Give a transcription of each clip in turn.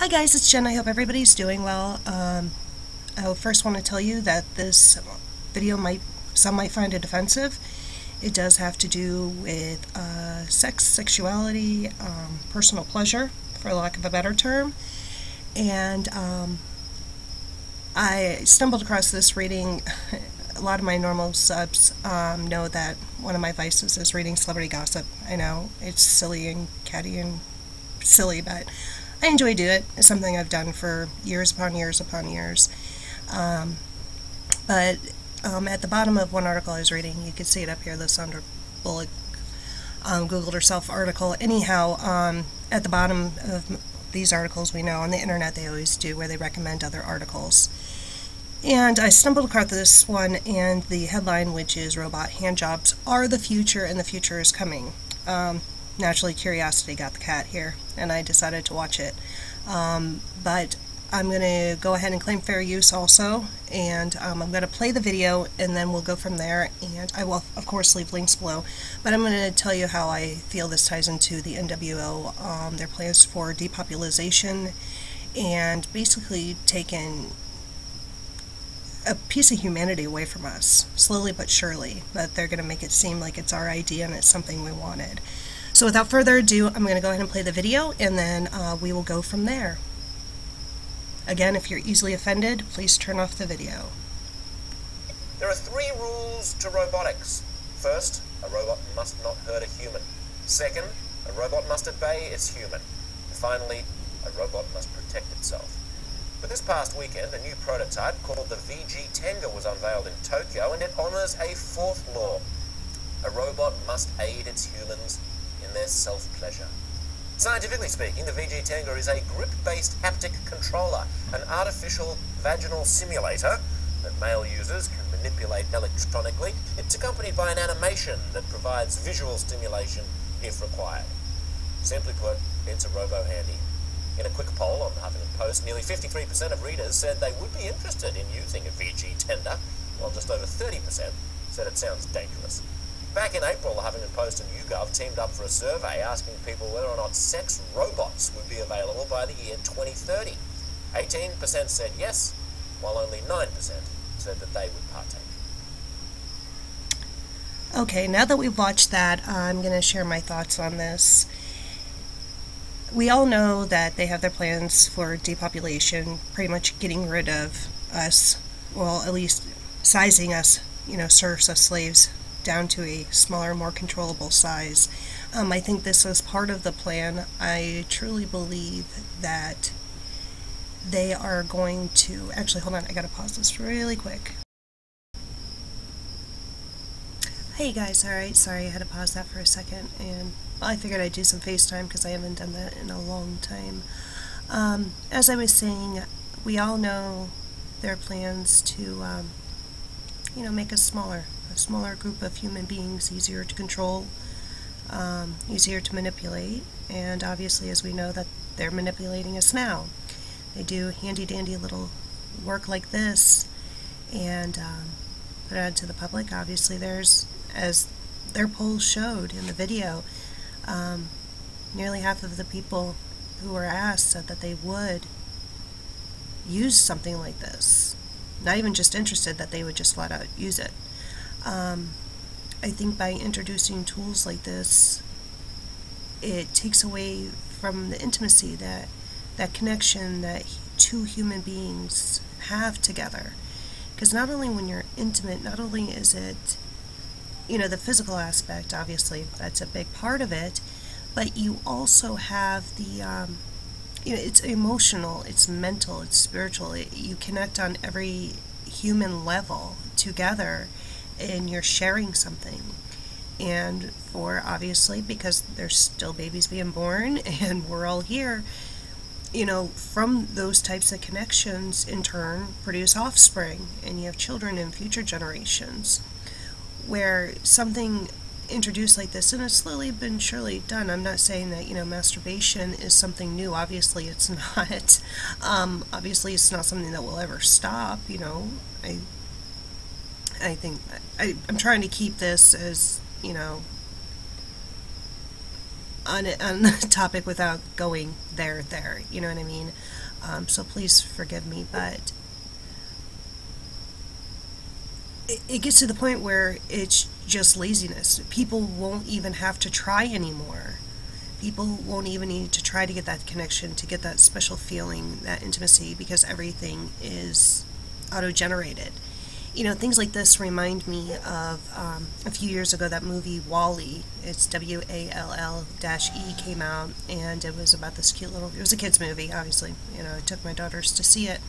Hi guys, it's Jen. I hope everybody's doing well. I first want to tell you that this video some might find it offensive. It does have to do with sex, sexuality, personal pleasure, for lack of a better term. And I stumbled across this reading. A lot of my normal subs know that one of my vices is reading celebrity gossip. I know it's silly and catty and silly, but I enjoy doing it. It's something I've done for years upon years upon years. But at the bottom of one article I was reading, you could see it up here, the Sandra Bullock Googled herself article. Anyhow, at the bottom of these articles, we know on the internet they always do where they recommend other articles. And I stumbled across this one and the headline, which is "Robot Handjobs Are the Future and the Future is Coming." Naturally, curiosity got the cat here, and I decided to watch it. But I'm going to go ahead and claim fair use also, and I'm going to play the video, and then we'll go from there, and I will, of course, leave links below. But I'm going to tell you how I feel this ties into the NWO, their plans for depopulation, and basically taking a piece of humanity away from us, slowly but surely, but they're going to make it seem like it's our idea and it's something we wanted. So without further ado, I'm going to go ahead and play the video, and then we will go from there. Again, if you're easily offended, please turn off the video. There are 3 rules to robotics. First, a robot must not hurt a human. Second, a robot must obey its human. And finally, a robot must protect itself. But this past weekend, a new prototype called the VG Tenga was unveiled in Tokyo, and it honors a 4th law. A robot must aid its humans in their self-pleasure. Scientifically speaking, the VG Tenga is a grip-based haptic controller, an artificial vaginal simulator that male users can manipulate electronically. It's accompanied by an animation that provides visual stimulation if required. Simply put, it's a robo-handy. In a quick poll on the Huffington Post, nearly 53% of readers said they would be interested in using a VG Tenga, while just over 30% said it sounds dangerous. Back in April, the Huffington Post and YouGov teamed up for a survey asking people whether or not sex robots would be available by the year 2030. 18% said yes, while only 9% said that they would partake. Okay, now that we've watched that, I'm going to share my thoughts on this. We all know that they have their plans for depopulation, pretty much getting rid of us, well, at least sizing us, serfs, us slaves, down to a smaller, more controllable size. I think this is part of the plan. I truly believe that they are going to... Actually, hold on, I gotta pause this really quick. Hey guys, alright, sorry I had to pause that for a second, and I figured I'd do some FaceTime because I haven't done that in a long time. As I was saying, we all know their plans to, make us smaller. A smaller group of human beings, easier to control, easier to manipulate, and obviously, as we know, that they're manipulating us now. They do handy-dandy little work like this and put it out to the public. Obviously, there's, as their polls showed in the video, nearly half of the people who were asked said that they would use something like this. Not even just interested, that they would just flat out use it. I think by introducing tools like this, it takes away from the intimacy, that connection that 2 human beings have together. Because not only when you're intimate, not only is it, the physical aspect, obviously, that's a big part of it, but you also have the, it's emotional, it's mental, it's spiritual. You connect on every human level together, and you're sharing something. And for, obviously, because there's still babies being born and we're all here, from those types of connections in turn produce offspring, and you have children in future generations. Where something introduced like this, and it's slowly been surely done. I'm not saying that masturbation is something new. Obviously it's not. Obviously it's not something that will ever stop. I think I'm trying to keep this as on the topic without going there, you know what I mean? So please forgive me, but it gets to the point where it's just laziness. People won't even have to try anymore. People won't even need to try to get that connection, to get that special feeling, that intimacy, because everything is auto-generated. You know, things like this remind me of a few years ago, that movie WALL-E. It's WALL-E came out, and it was about this cute little, it was a kid's movie, obviously. You know, I took my daughters to see it.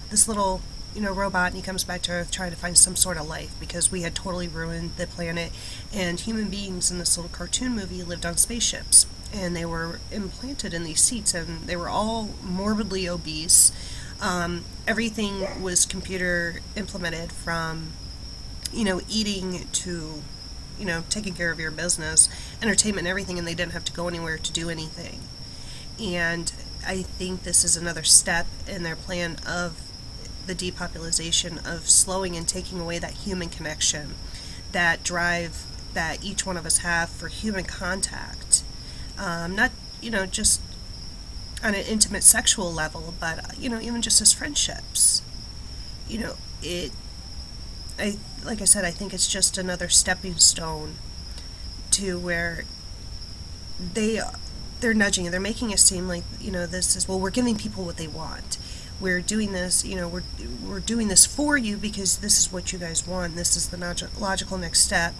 This little, you know, robot, and he comes back to Earth trying to find some sort of life because we had totally ruined the planet, and human beings in this little cartoon movie lived on spaceships, and they were implanted in these seats, and they were all morbidly obese. Everything was computer implemented, from, you know, eating to, you know, taking care of your business, entertainment and everything, and they didn't have to go anywhere to do anything. And I think this is another step in their plan of the depopulation, of slowing and taking away that human connection, that drive that each one of us have for human contact. Not, you know, just on an intimate sexual level, but, you know, even just as friendships. You know, like I said, I think it's just another stepping stone to where they're nudging, they're making it seem like, you know, this is, well, we're giving people what they want. We're doing this, you know, we're doing this for you because this is what you guys want. This is the logical next step.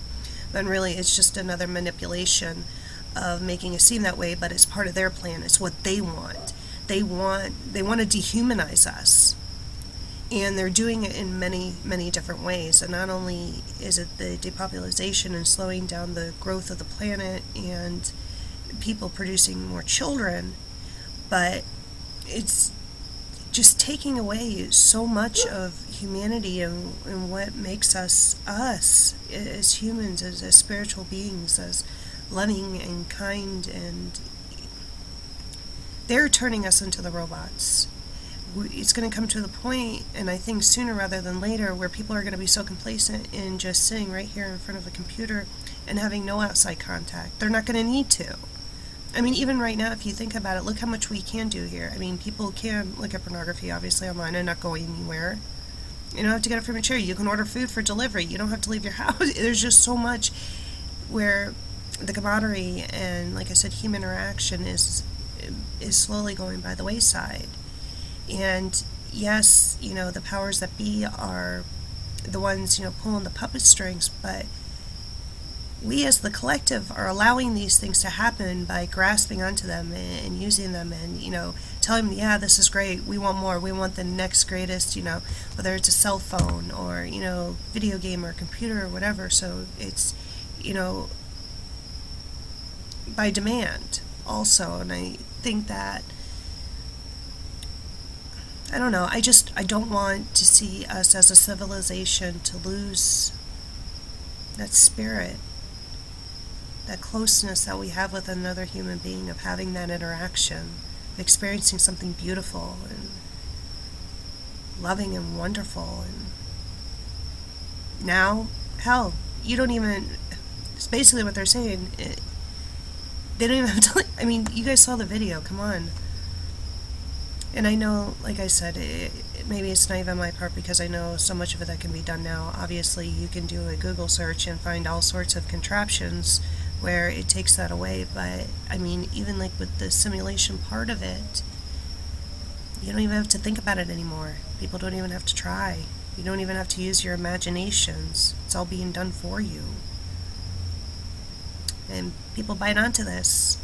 But really, it's just another manipulation of making it seem that way, but it's part of their plan. It's what they want. They want to dehumanize us. And they're doing it in many, many different ways. And not only is it the depopulation and slowing down the growth of the planet and people producing more children, but it's just taking away so much of humanity and what makes us as humans, as spiritual beings, as loving and kind, and they're turning us into the robots. It's going to come to the point, and I think sooner rather than later, where people are going to be so complacent in just sitting right here in front of a computer and having no outside contact. They're not going to need to. I mean, even right now, if you think about it, look how much we can do here. I mean, people can look at pornography, obviously, online and not go anywhere. You don't have to get it from your chair. You can order food for delivery. You don't have to leave your house. There's just so much where the camaraderie and, like I said, human interaction is slowly going by the wayside. And yes, you know, the powers that be are the ones, you know, pulling the puppet strings, but we as the collective are allowing these things to happen by grasping onto them and using them, and, you know, telling them, yeah, this is great, we want more, we want the next greatest, you know, whether it's a cell phone or, you know, video game or computer or whatever. So it's, you know, by demand also. And I think that, I don't know, I don't want to see us as a civilization to lose that spirit, that closeness that we have with another human being, of having that interaction, of experiencing something beautiful and loving and wonderful. And now, hell, you don't even, it's basically what they're saying, they don't even have to, I mean, you guys saw the video, come on. And I know, like I said, maybe it's naive on my part because I know so much of it that can be done now. Obviously, you can do a Google search and find all sorts of contraptions where it takes that away. But, I mean, even like with the simulation part of it, you don't even have to think about it anymore. People don't even have to try. You don't even have to use your imaginations. It's all being done for you. And people bite onto this.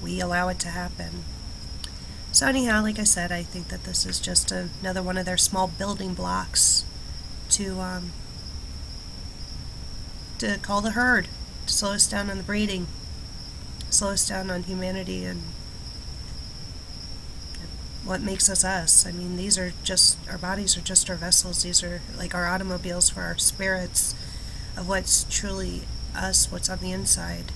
We allow it to happen. So anyhow, like I said, I think that this is just another one of their small building blocks to call the herd, to slow us down on the breeding, slow us down on humanity and what makes us us. I mean, these are just, our bodies are just our vessels. These are like our automobiles for our spirits, of what's truly us, what's on the inside.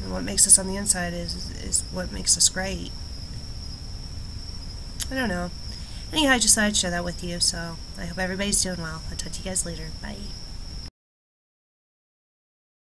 And what makes us on the inside is what makes us great. I don't know. Anyhow, I just thought I'd share that with you, so I hope everybody's doing well. I'll talk to you guys later. Bye.